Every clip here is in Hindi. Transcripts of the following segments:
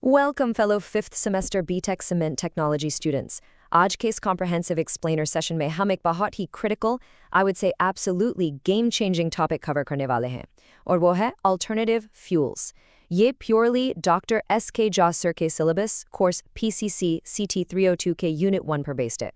Welcome, fellow fifth semester BTech Cement Technology students. आज के इस comprehensive explainer session में हम एक बहुत ही critical, I would say absolutely game-changing topic cover करने वाले हैं, और वो है alternative fuels. ये purely Dr. S.K. Josser के syllabus, course PCC CT302 के Unit 1 पर based है.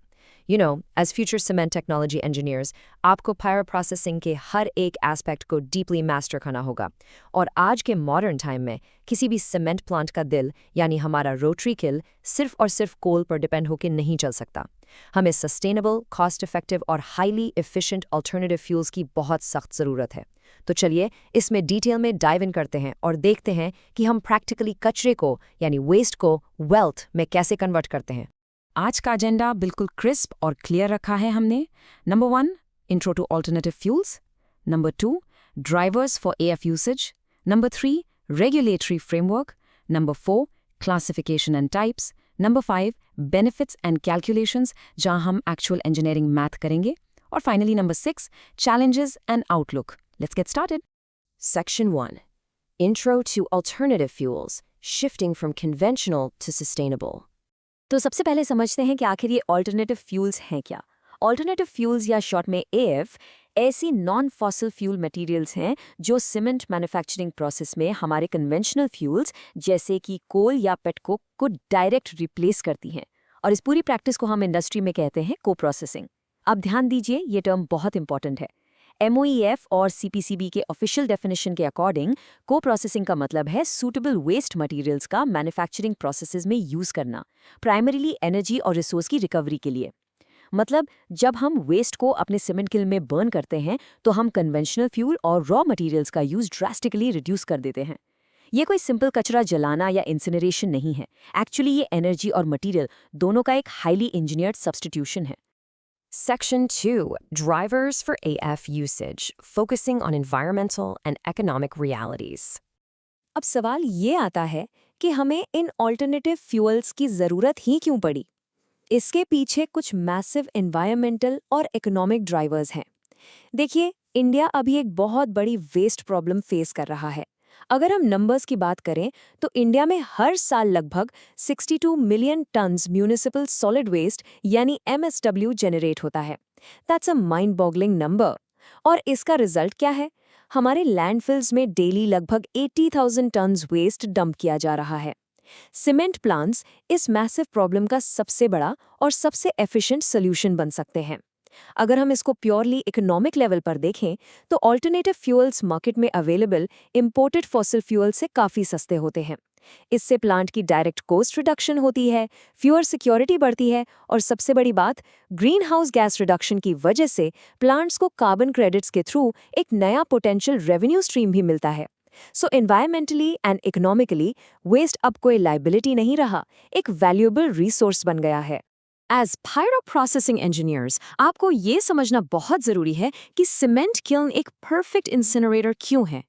You know, as future cement technology engineers, आपको pyro processing के हर एक aspect को deeply master करना होगा. और आज के modern time में किसी भी cement plant का दिल, यानी हमारा rotary kiln, सिर्फ और सिर्फ coal पर depend होकर नहीं चल सकता. हमें sustainable, cost-effective और highly efficient alternative fuels की बहुत सख्त ज़रूरत है. तो चलिए इसमें डिटेल में डाइव इन करते हैं और देखते हैं कि हम प्रैक्टिकली कचरे को यानी वेस्ट को वेल्थ में कैसे कन्वर्ट करते हैं. आज का एजेंडा बिल्कुल क्रिस्प और क्लियर रखा है हमने. Number 1, intro to alternative fuels. Number 2, drivers for AF usage. Number 3, regulatory framework. Number 4, classification and types. Number 5, benefits and calculations, जहां हम एक्चुअल इंजीनियरिंग मैथ करेंगे. और finally number 6, challenges and outlook. Let's get started. Section 1. Intro to Alternative Fuels, Shifting from Conventional to Sustainable. तो सबसे पहले समझते हैं कि आखिर ये ऑल्टरनेटिव फ्यूल्स हैं क्या. ऑल्टरनेटिव फ्यूल्स या शॉर्ट में एएफ ऐसी नॉन फॉसिल फ्यूल मटेरियल्स हैं जो सीमेंट मैन्युफैक्चरिंग प्रोसेस में हमारे कन्वेंशनल फ्यूल्स जैसे कि कोल या पेटकोक को डायरेक्ट रिप्लेस करती हैं. और इस पूरी प्रैक्टिस को हम इंडस्ट्री में कहते हैं को प्रोसेसिंग. अब ध्यान दीजिए, ये टर्म बहुत इंपॉर्टेंट है. MOEF और CPCB के ऑफिशियल डेफिनेशन के अकॉर्डिंग को प्रोसेसिंग का मतलब है सूटेबल वेस्ट मटेरियल्स का मैन्युफैक्चरिंग प्रोसेसेस में यूज करना, प्राइमरीली एनर्जी और रिसोर्स की रिकवरी के लिए. मतलब जब हम वेस्ट को अपने सीमेंट किल में बर्न करते हैं तो हम कन्वेंशनल फ्यूल और रॉ मटेरियल्स का यूज ड्रास्टिकली रिड्यूस कर देते हैं. ये कोई सिंपल कचरा जलाना या इंसिनरेशन नहीं है. एक्चुअली ये एनर्जी और मटेरियल दोनों का एक हाईली इंजीनियर्ड सब्स्टिट्यूशन है. Section 2. Drivers for AF Usage, Focusing on Environmental and Economic Realities. अब सवाल ये आता है कि हमें इन ऑल्टरनेटिव फ्यूल्स की ज़रूरत ही क्यों पड़ी. इसके पीछे कुछ मैसिव एनवायरमेंटल और इकोनॉमिक ड्राइवर्स हैं. देखिए, इंडिया अभी एक बहुत बड़ी वेस्ट प्रॉब्लम फेस कर रहा है. अगर हम नंबर्स की बात करें तो इंडिया में हर साल लगभग 62 million tons municipal solid waste यानी MSW जनरेट होता है. That's a mind boggling number. और इसका रिजल्ट क्या है? हमारे लैंडफिल्स में डेली लगभग 80,000 टन्स वेस्ट डंप किया जा रहा है. सीमेंट प्लांट्स इस मैसिव प्रॉब्लम का सबसे बड़ा और सबसे एफिशिएंट सोल्यूशन बन सकते हैं. अगर हम इसको प्योरली इकोनॉमिक लेवल पर देखें तो ऑल्टरनेटिव फ्यूल्स मार्केट में अवेलेबल इंपोर्टेड फॉसिल फ्यूल से काफ़ी सस्ते होते हैं. इससे प्लांट की डायरेक्ट कॉस्ट रिडक्शन होती है, फ्यूअर सिक्योरिटी बढ़ती है और सबसे बड़ी बात, ग्रीन हाउस गैस रिडक्शन की वजह से प्लांट्स को कार्बन क्रेडिट्स के थ्रू एक नया पोटेंशियल रेवेन्यू स्ट्रीम भी मिलता है. सो एनवायरमेंटली एंड इकोनॉमिकली वेस्ट अब कोई लाइबिलिटी नहीं रहा, एक वैल्यूएबल रिसोर्स बन गया है. एज पायरो प्रोसेसिंग इंजीनियर्स आपको ये समझना बहुत ज़रूरी है कि सीमेंट किल्न एक परफेक्ट इंसिनरेटर क्यों है.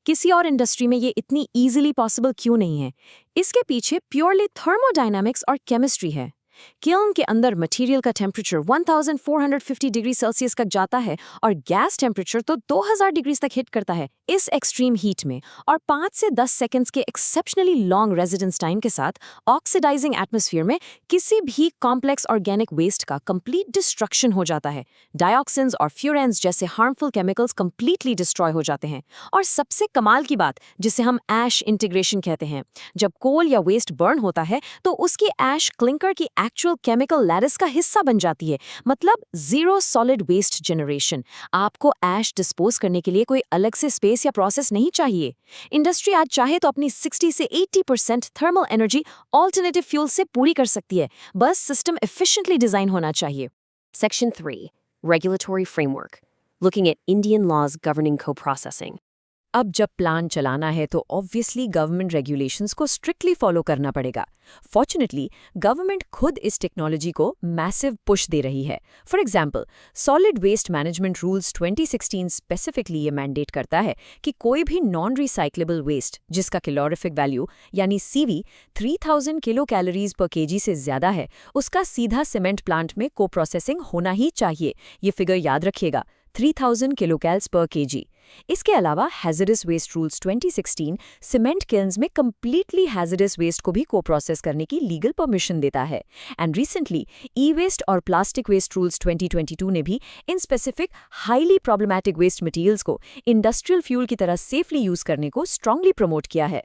किसी और इंडस्ट्री में ये इतनी इजीली पॉसिबल क्यों नहीं है. इसके पीछे प्योरली थर्मोडायनामिक्स और केमिस्ट्री है. किल्न के अंदर मटेरियल का टेम्परेचर 1450 डिग्री सेल्सियस तक जाता है और गैस टेम्परेचर तो 2000 डिग्री तक हिट करता है. इस एक्सट्रीम हीट में और 5 से 10 सेकंड्स के एक्सेप्शनली लॉन्ग रेजिडेंस टाइम के साथ ऑक्सीडाइजिंग एटमॉस्फेयर में किसी भी कॉम्प्लेक्स ऑर्गेनिक वेस्ट का कंप्लीट डिस्ट्रक्शन हो जाता है. डाइऑक्सिन्स और फ्यूरेंस जैसे हार्मफुल केमिकल्स कंप्लीटली डिस्ट्रॉय हो जाते हैं. और सबसे कमाल की बात, जिसे हम ऐश इंटीग्रेशन कहते हैं, जब कोल या वेस्ट बर्न होता है तो उसकी ऐश क्लिंकर की एक्चुअल केमिकल लैडस का हिस्सा बन जाती है. मतलब जीरो सॉलिड वेस्ट जनरेशन. आपको ऐश डिस्पोज करने के लिए कोई अलग से स्पेस या प्रोसेस नहीं चाहिए. इंडस्ट्री आज चाहे तो अपनी 60 से 80% थर्मल एनर्जी ऑल्टरनेटिव फ्यूल से पूरी कर सकती है. बस सिस्टम एफिशिएंटली डिजाइन होना चाहिए. Section 3. Regulatory Framework, Looking at Indian Laws Governing Co-Processing. अब जब प्लान चलाना है तो ऑब्वियसली गवर्नमेंट रेगुलेशंस को स्ट्रिक्टली फॉलो करना पड़ेगा. फॉर्चुनेटली गवर्नमेंट खुद इस टेक्नोलॉजी को मैसिव पुश दे रही है. For example, solid waste management rules 2016 specifically ये मैंडेट करता है कि कोई भी नॉन रिसाइक्लेबल वेस्ट जिसका कैलोरीफिक वैल्यू यानी CV 3000 kilo calories per KG से ज्यादा है, उसका सीधा सीमेंट प्लांट में को प्रोसेसिंग होना ही चाहिए. ये फिगर याद रखिएगा, 3000 किलोकैल्स पर केजी. इसके अलावा हैजरस वेस्ट रूल्स 2016 सीमेंट किल्न्स में कंप्लीटली हैजरस वेस्ट को भी को प्रोसेस करने की लीगल परमिशन देता है। एंड रिसेंटली ई वेस्ट और प्लास्टिक वेस्ट रूल्स 2022 ने भी इन specific highly problematic waste materials को इंडस्ट्रियल फ्यूल की तरह सेफली यूज करने को स्ट्रांगली प्रमोट किया है।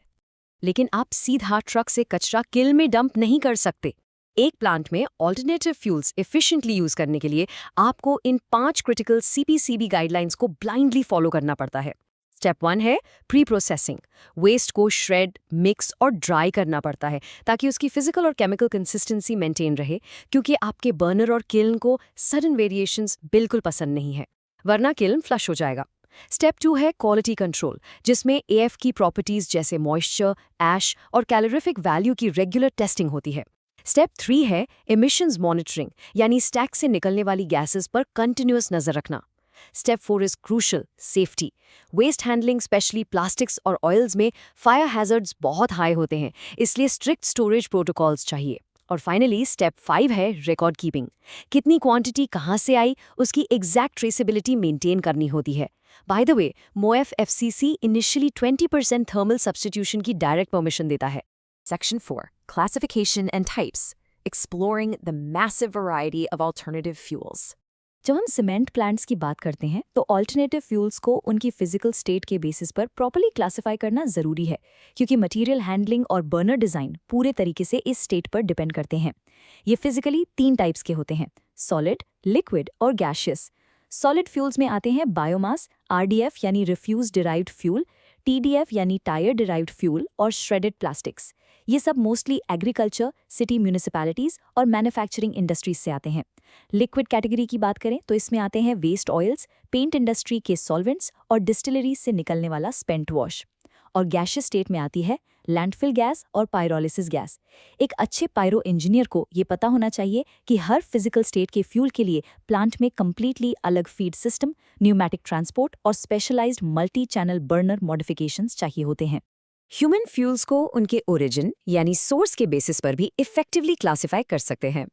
लेकिन आप सीधा ट्रक से कचरा किल में डंप नहीं कर सकते। एक प्लांट में ऑल्टरनेटिव फ्यूल्स एफिशिएंटली यूज करने के लिए आपको इन 5 क्रिटिकल सीपीसीबी गाइडलाइंस को ब्लाइंडली फॉलो करना पड़ता है। स्टेप 1 है प्री प्रोसेसिंग। वेस्ट को श्रेड, मिक्स और ड्राई करना पड़ता है ताकि उसकी फिजिकल और केमिकल कंसिस्टेंसी मेंटेन रहे, क्योंकि आपके बर्नर और किल्न को सडन वेरिएशंस बिल्कुल पसंद नहीं है, वरना किल्न फ्लश हो जाएगा। स्टेप 2 है क्वालिटी कंट्रोल, जिसमें एएफ की प्रॉपर्टीज जैसे मॉइस्चर, ऐश और कैलोरीफिक वैल्यू की रेगुलर टेस्टिंग होती है। स्टेप 3 है एमिशंस मॉनिटरिंग, यानी स्टैक से निकलने वाली गैसेस पर कंटिन्यूअस नजर रखना। Step 4 is crucial safety. Waste handling specially plastics और ऑयल्स में फायर हैजर्ड्स बहुत हाई होते हैं, इसलिए स्ट्रिक्ट स्टोरेज प्रोटोकॉल्स चाहिए। और फाइनली स्टेप 5 है रिकॉर्ड कीपिंग। कितनी क्वांटिटी कहाँ से आई, उसकी एग्जैक्ट ट्रेसेबिलिटी मेंटेन करनी होती है। By the way, MoEF FCC initially 20% thermal substitution की डायरेक्ट परमिशन देता है। Section 4. Classification and Types. Exploring the massive variety of alternative fuels. जब हम सीमेंट प्लांट्स की बात करते हैं तो ऑल्टरनेटिव फ्यूल्स को उनकी फिजिकल स्टेट के बेसिस पर प्रॉपर्ली क्लासिफाई करना ज़रूरी है, क्योंकि मटेरियल हैंडलिंग और बर्नर डिज़ाइन पूरे तरीके से इस स्टेट पर डिपेंड करते हैं। ये फिजिकली 3 टाइप्स के होते हैं: सॉलिड, लिक्विड और गैशियस। सॉलिड फ्यूल्स में आते हैं बायोमास, आरडीएफ यानी रिफ्यूज डिराइव्ड फ्यूल, टीडीएफ यानी टायर डिराइव्ड फ्यूल और श्रेडेड प्लास्टिक्स। ये सब मोस्टली एग्रीकल्चर, सिटी म्यूनिसिपैलिटीज और मैन्युफैक्चरिंग इंडस्ट्रीज से आते हैं। लिक्विड कैटेगरी की बात करें तो इसमें आते हैं वेस्ट ऑयल्स, पेंट इंडस्ट्री के सॉल्वेंट्स और डिस्टिलरीज से निकलने वाला स्पेंट वॉश। और गैशियस स्टेट में आती है लैंडफिल गैस और पायरोलिसिस गैस। एक अच्छे पायरो इंजीनियर को ये पता होना चाहिए कि हर फिजिकल स्टेट के फ्यूल के लिए प्लांट में कंप्लीटली अलग फीड सिस्टम, न्यूमैटिक ट्रांसपोर्ट और specialised multi channel burner modifications चाहिए होते हैं। ह्यूमन फ्यूल्स को उनके ओरिजिन यानी सोर्स के बेसिस पर भी इफेक्टिवली क्लासिफाई कर सकते हैं।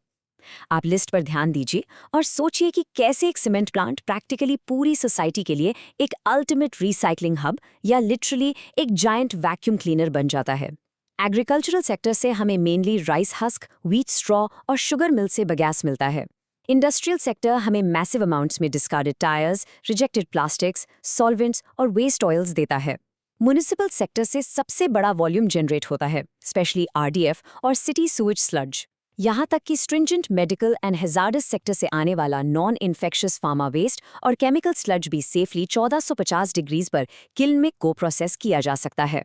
आप लिस्ट पर ध्यान दीजिए और सोचिए कि कैसे एक सीमेंट प्लांट प्रैक्टिकली पूरी सोसाइटी के लिए एक अल्टीमेट रिसाइकलिंग हब या लिटरली एक जायंट वैक्यूम क्लीनर बन जाता है। एग्रीकल्चरल सेक्टर से हमें mainly rice husk, wheat straw और शुगर मिल से बगैस मिलता है। इंडस्ट्रियल सेक्टर हमें मैसिव अमाउंट्स में discarded tyres, rejected plastics, solvents और वेस्ट ऑयल्स देता है। म्युनिसिपल सेक्टर से सबसे बड़ा वॉल्यूम जनरेट होता है, स्पेशली आरडीएफ और सिटी सूएज स्लज। यहाँ तक कि stringent medical and hazards sector से आने वाला नॉन इन्फेक्शियस फार्मा वेस्ट और केमिकल स्लज भी सेफली 1450 डिग्रीज पर किल्न में को प्रोसेस किया जा सकता है।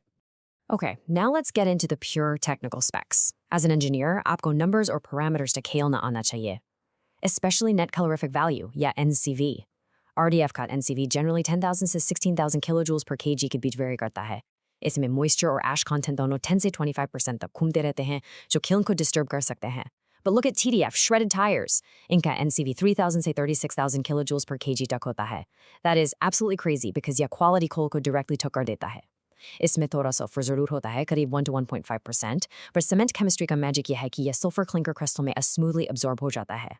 Okay, now let's get into the pure technical specs. As an engineer, आपको numbers और parameters से खेलना आना चाहिए, especially net calorific value या NCV. RDF का NCV generally 10,000 से 16,000 kilojoules per kg के बीच वेरी करता है। इसमें moisture और ash content दोनों 10 से 25% तक घूमते रहते हैं, जो kiln को disturb कर सकते हैं। But look at TDF, shredded tires. इनका NCV 3,000 से 36,000 kilojoules per kg तक होता है। That is absolutely crazy because यह quality coal को directly ठोकर देता है। इसमें थोड़ा सल्फर जरूर होता है, करीब 1 to 1.5%, पर सीमेंट केमिस्ट्री का मैजिक यह है कि यह सल्फर क्लिंकर क्रिस्टल में स्मूथली अब्जॉर्ब हो जाता है।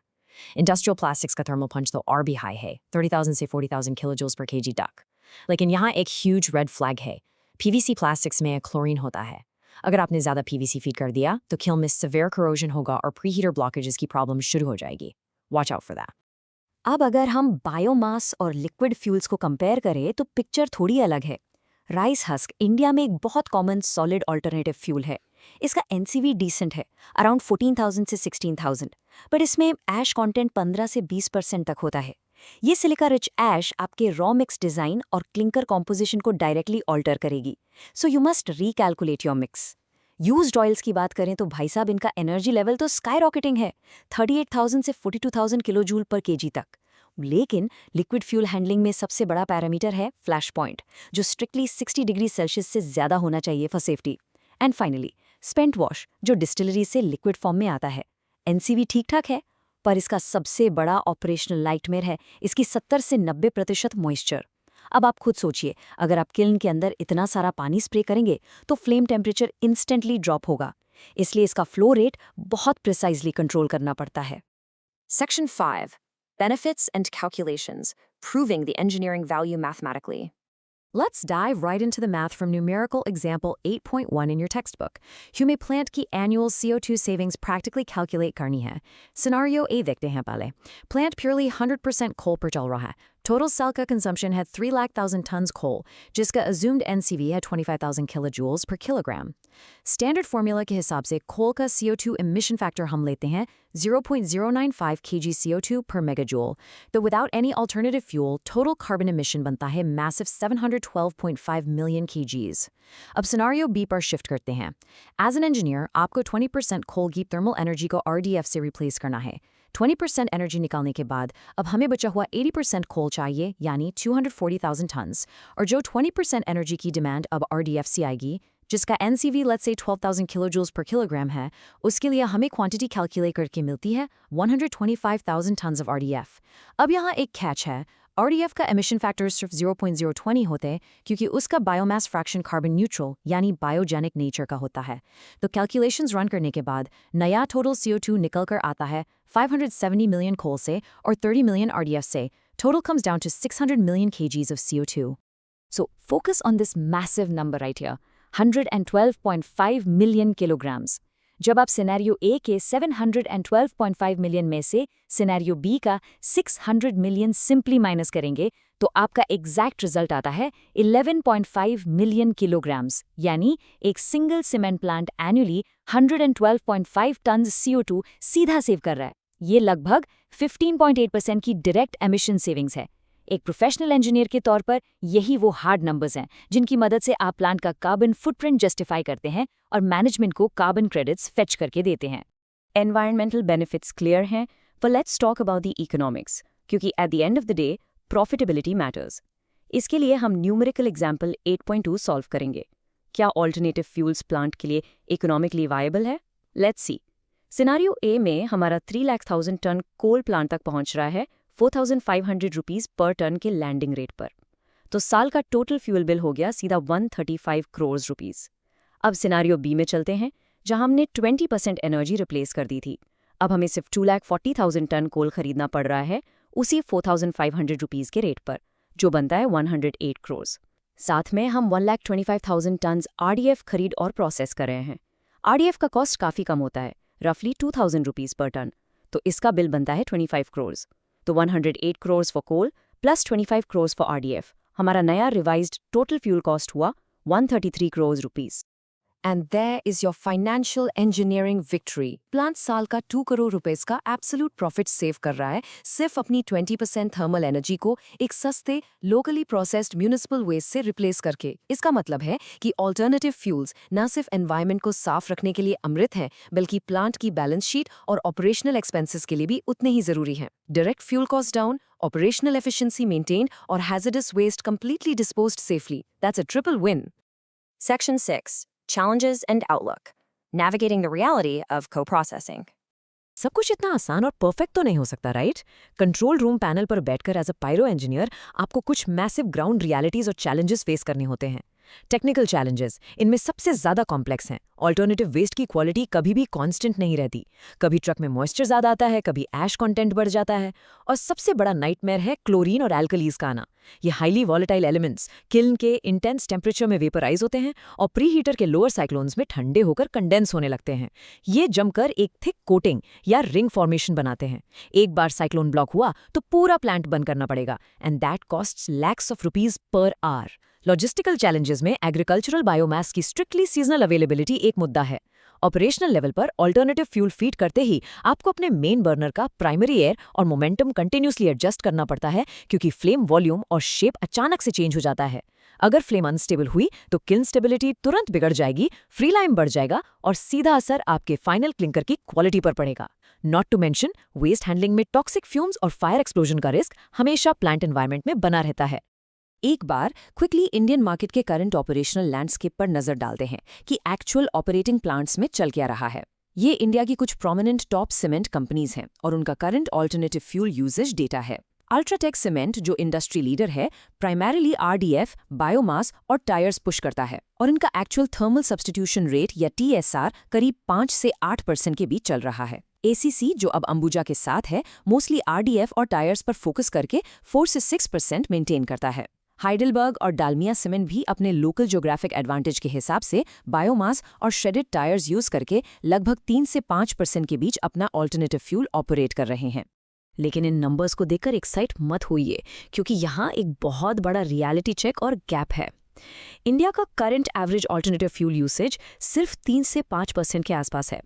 इंडस्ट्रियल प्लास्टिक्स का थर्मल पंच तो और भी हाई है, 30,000 से 40,000 kilojoules per kg तक। लेकिन यहाँ एक ह्यूज रेड फ्लैग है। पीवीसी प्लास्टिक्स में क्लोरीन होता है। अगर आपने ज़्यादा पीवीसी फीड कर दिया तो किल्न में सिवियर करोजन होगा और प्रीहीटर ब्लॉकेजेस की प्रॉब्लम शुरू हो जाएगी। Watch out for that. अब अगर हम बायोमास और लिक्विड फ्यूल्स को कंपेयर करें तो पिक्चर थोड़ी अलग है। राइस हस्क इंडिया में एक बहुत कॉमन सॉलिड अल्टरनेटिव फ्यूल है। इसका एनसीवी डिसेंट है, अराउंड 14,000 से 16,000, बट इसमें ऐश कंटेंट 15 से 20% तक होता है। ये सिलिका रिच ऐश आपके रॉ मिक्स डिज़ाइन और क्लिंकर कॉम्पोजिशन को डायरेक्टली ऑल्टर करेगी, so you must recalculate your mix. Used oils की बात करें तो भाई साहब इनका एनर्जी लेवल तो स्काई रॉकेटिंग है, 38,000 से 42,000 किलोजूल पर केजी तक। लेकिन लिक्विड फ्यूल हैंडलिंग में सबसे बड़ा पैरामीटर है फ्लैश पॉइंट, जो स्ट्रिक्टली 60 डिग्री सेल्सियस से ज़्यादा होना चाहिए for safety. And finally spent wash, जो डिस्टिलरी से लिक्विड फॉर्म में आता है। एनसीवी ठीक ठाक है, पर इसका सबसे बड़ा ऑपरेशनल नाइटमेयर है इसकी 70 से 90% मॉइस्चर। अब आप खुद सोचिए, अगर आप किल्न के अंदर इतना सारा पानी स्प्रे करेंगे तो फ्लेम टेम्परेचर इंस्टेंटली ड्रॉप होगा, इसलिए इसका फ्लो रेट बहुत प्रिसाइजली कंट्रोल करना पड़ता है। Section 5. Benefits and calculations, proving the engineering value mathematically. Let's dive right into the math from numerical example 8.1 in your textbook. हमें plant की annual CO2 savings practically calculate करनी है. Scenario A देखते हैं पहले. Plant purely 100% coal पर चल रहा है. Total cell का consumption है 3,00,000 tons coal, जिसका assumed NCV है 25,000 kilojoules per kilogram. Standard formula के हिसाब से coal का CO2 emission factor हम लेते हैं 0.095 kg CO2 per megajoule. तो without any alternative fuel, total carbon emission बनता है massive 712.5 million kgs. अब scenario B पर shift करते हैं. As an engineer, आपको 20% coal की thermal energy को RDF से replace करना है. 20% एनर्जी निकालने के बाद अब हमें बचा हुआ 80% कोल चाहिए, यानी 240,000 टन्स, और जो 20% एनर्जी की डिमांड अब RDF से आएगी, जिसका NCV let's say 12,000 kilojoules per kilogram है, उसके लिए हमें क्वांटिटी कैलकुलेट करके मिलती है 125,000 tons of RDF. अब यहाँ एक कैच है. RDF का emission factor सिर्फ 0.020 होते क्योंकि उसका बायोमास फ्रैक्शन कार्बन न्यूट्रल यानी बायोजेनिक नेचर का होता है. तो कैलकुलेशंस रन करने के बाद नया टोटल CO2 निकल कर आता है 570 million coal से और 30 million RDF से. Total comes down to 600 million kgs of CO2. So focus on this massive number right here, 112.5 million kilograms. जब आप सिनेरियो A के 712.5 मिलियन में से सिनेरियो B का 600 मिलियन सिंपली माइनस करेंगे तो आपका एग्जैक्ट रिजल्ट आता है 11.5 मिलियन किलोग्राम्स, यानी एक single cement plant annually 112.5 ton CO2 सीधा सेव कर रहा है. ये लगभग 15.8% की डायरेक्ट एमिशन सेविंग्स है. एक प्रोफेशनल इंजीनियर के तौर पर यही वो हार्ड नंबर्स हैं जिनकी मदद से आप प्लांट का कार्बन फुटप्रिंट जस्टिफाई करते हैं और मैनेजमेंट को कार्बन क्रेडिट्स फेच करके देते हैं. एनवायरमेंटल बेनिफिट्स क्लियर हैं, पर let's talk about the economics, क्योंकि at the end of the day profitability matters. इसके लिए हम न्यूमेरिकल एग्जाम्पल 8.2 सॉल्व करेंगे. क्या ऑल्टरनेटिव फ्यूल्स प्लांट के लिए इकोनॉमिकली वायबल है? Let's see. सिनारियो ए में हमारा 3,00,000 टन कोल प्लांट तक पहुंच रहा है 4,500 रुपीज़ पर टन के लैंडिंग रेट पर. तो साल का टोटल फ्यूल बिल हो गया सीधा 135 करोड़ रुपीज़. अब सिनारियो बी में चलते हैं, जहां हमने 20% एनर्जी रिप्लेस कर दी थी. अब हमें सिर्फ 2,40,000 टन कोल खरीदना पड़ रहा है उसी 4,500 रुपीज़ के रेट पर, जो बनता है 108 करोड़. साथ में हम 1,25,000 टन RDF खरीद और प्रोसेस कर रहे हैं. RDF का कॉस्ट काफ़ी कम होता है, रफली 2,000 रुपीज़ पर टन. तो इसका बिल बनता है 25 करोड़. तो 108 crores for coal plus 25 crores for RDF. हमारा नया रिवाइज्ड टोटल फ्यूल कॉस्ट हुआ 133 crores rupees. And there is your financial engineering victory. Plant साल का 2 करोड़ रुपए का एब्सोल्यूट प्रॉफिट सेव कर रहा है सिर्फ अपनी 20% थर्मल एनर्जी को एक सस्ते लोकली प्रोसेस्ड म्यूनिसिपल वेस्ट से रिप्लेस करके. इसका मतलब है कि ऑल्टरनेटिव फ्यूल्स न सिर्फ एनवायरनमेंट को साफ रखने के लिए अमृत हैं, बल्कि प्लांट की बैलेंस शीट और ऑपरेशनल एक्सपेंसेस के लिए भी उतने ही जरूरी हैं. Direct fuel cost down, operational efficiency maintained, or hazardous waste completely disposed safely. That's a triple win. Section 6. Challenges and Outlook. Navigating the reality of co-processing. सब कुछ इतना आसान और परफेक्ट तो नहीं हो सकता, राइट? कंट्रोल रूम पैनल पर बैठकर एज अ पायरो इंजीनियर आपको कुछ मैसिव ग्राउंड रियलिटीज और चैलेंजेस फेस करने होते हैं. टेक्निकल चैलेंजेस इनमें सबसे ज्यादा कॉम्प्लेक्स हैं. ऑल्टरनेटिव वेस्ट की क्वालिटी कभी भी कांस्टेंट नहीं रहती. कभी ट्रक में मॉइस्चर ज्यादा आता है, कभी ऐश कंटेंट बढ़ जाता है, और सबसे बड़ा नाइटमेयर है क्लोरीन और एल्कलीज का आना. ये हाईली वॉलेटाइल एलिमेंट्स किल्न के इंटेंस टेम्परेचर में वेपराइज होते हैं और प्री हीटर के लोअर साइक्लोन्स में ठंडे होकर कंडेंस होने लगते हैं. ये जमकर एक थिक कोटिंग या रिंग फॉर्मेशन बनाते हैं. एक बार साइक्लोन ब्लॉक हुआ तो पूरा प्लांट बंद करना पड़ेगा, and that costs lakhs of rupees per hour. Logistical challenges में एग्रीकल्चरल बायोमास की स्ट्रिक्टली सीजनल अवेलेबिलिटी एक मुद्दा है. ऑपरेशनल लेवल पर ऑल्टरनेटिव फ्यूल फीड करते ही आपको अपने मेन बर्नर का प्राइमरी एयर और मोमेंटम कंटिन्यूसली एडजस्ट करना पड़ता है, क्योंकि फ्लेम वॉल्यूम और शेप अचानक से चेंज हो जाता है. अगर फ्लेम अनस्टेबल हुई तो किल्न स्टेबिलिटी तुरंत बिगड़ जाएगी, फ्री लाइम बढ़ जाएगा और सीधा असर आपके फाइनल क्लिंकर की क्वालिटी पर पड़ेगा. Not to mention waste handling में टॉक्सिक फ्यूम्स और फायर एक्सप्लोजन का रिस्क हमेशा प्लांट एनवायरनमेंट में बना रहता है. एक बार क्विकली इंडियन मार्केट के करंट ऑपरेशनल लैंडस्केप पर नजर डालते हैं कि एक्चुअल ऑपरेटिंग प्लांट्स में चल क्या रहा है. ये इंडिया की कुछ प्रोमिनेंट टॉप सीमेंट कंपनीज हैं और उनका current alternative fuel usage data है. अल्ट्राटेक सीमेंट, जो इंडस्ट्री लीडर है, प्राइमरीली RDF, बायोमास और टायर्स पुश करता है, और इनका एक्चुअल थर्मल सब्स्टिट्यूशन रेट या TSR करीब 5 से 8% के बीच चल रहा है. ACC, जो अब अंबुजा के साथ है, मोस्टली RDF और टायर्स पर फोकस करके 4 से 6% मेंटेन करता है. हाइडेलबर्ग और डालमिया सीमेंट भी अपने लोकल ज्योग्राफिक एडवांटेज के हिसाब से बायोमास और श्रेडेड टायर्स यूज करके लगभग 3 से 5% के बीच अपना ऑल्टरनेटिव फ्यूल ऑपरेट कर रहे हैं। लेकिन इन नंबर्स को देखकर एक्साइट मत होइए, क्योंकि यहाँ एक बहुत बड़ा रियलिटी चेक और गैप है। इंडिया का current average alternative fuel usage सिर्फ 3 से 5% के आसपास है,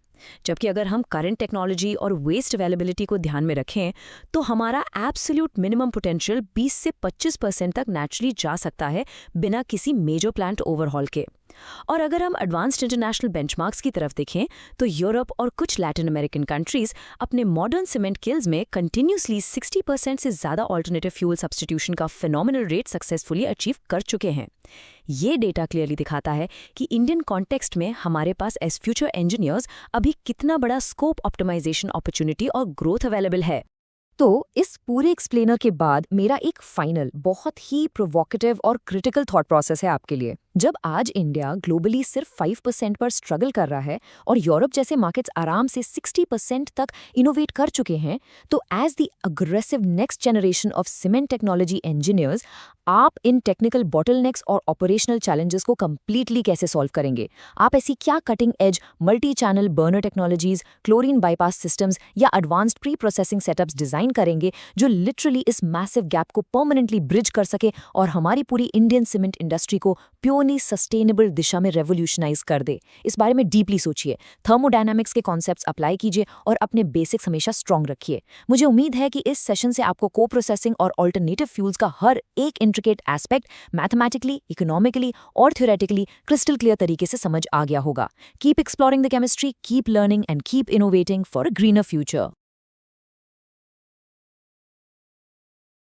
जबकि अगर हम करंट टेक्नोलॉजी और वेस्ट अवेलेबिलिटी को ध्यान में रखें तो हमारा एब्सोल्यूट मिनिमम पोटेंशियल 20 से 25% तक नेचुरली जा सकता है बिना किसी मेजर प्लांट ओवरहॉल के। और अगर हम एडवांस्ड इंटरनेशनल बेंचमार्क्स की तरफ देखें तो यूरोप और कुछ लैटिन अमेरिकन कंट्रीज अपने मॉडर्न सीमेंट किल्स में कंटिन्यूसली 60% से ज़्यादा ऑल्टरनेटिव फ्यूल सब्स्टिट्यूशन का फिनोमिनल रेट सक्सेसफुली अचीव कर चुके हैं। ये डेटा क्लियरली दिखाता है कि इंडियन कॉन्टेक्स्ट में हमारे पास एज फ्यूचर इंजीनियर्स अभी कितना बड़ा स्कोप ऑप्टिमाइजेशन अपॉर्चुनिटी और ग्रोथ अवेलेबल है। तो इस पूरे एक्सप्लेनर के बाद मेरा एक फाइनल बहुत ही प्रोवोकेटिव और क्रिटिकल थॉट प्रोसेस है आपके लिए। जब आज इंडिया ग्लोबली सिर्फ 5% पर स्ट्रगल कर रहा है और यूरोप जैसे मार्केट्स आराम से 60% तक इनोवेट कर चुके हैं, तो as the aggressive next generation of cement technology engineers आप इन टेक्निकल बॉटलनेक्स और ऑपरेशनल चैलेंजेस को कंप्लीटली कैसे सॉल्व करेंगे? आप ऐसी क्या cutting edge multi channel burner technologies, chlorine bypass systems या advanced pre processing setups design करेंगे जो लिटरली इस मैसिव गैप को परमानेंटली ब्रिज कर सके और हमारी पूरी इंडियन सीमेंट इंडस्ट्री को प्योरली सस्टेनेबल दिशा में रेवोल्यूशनाइज कर दे? इस बारे में डीपली सोचिए, थर्मोडायनामिक्स के कॉन्सेप्ट्स अप्लाई कीजिए और अपने बेसिक्स हमेशा स्ट्रांग रखिए। मुझे उम्मीद है कि इस सेशन से आपको को प्रोसेसिंग और ऑल्टरनेटिव फ्यूल्स का हर एक इंट्रिकेट एस्पेक्ट मैथमेटिकली, इकोनॉमिकली और थ्योरेटिकली क्रिस्टल क्लियर तरीके से समझ आ गया होगा। Keep exploring the chemistry, keep learning and keep innovating for a greener future.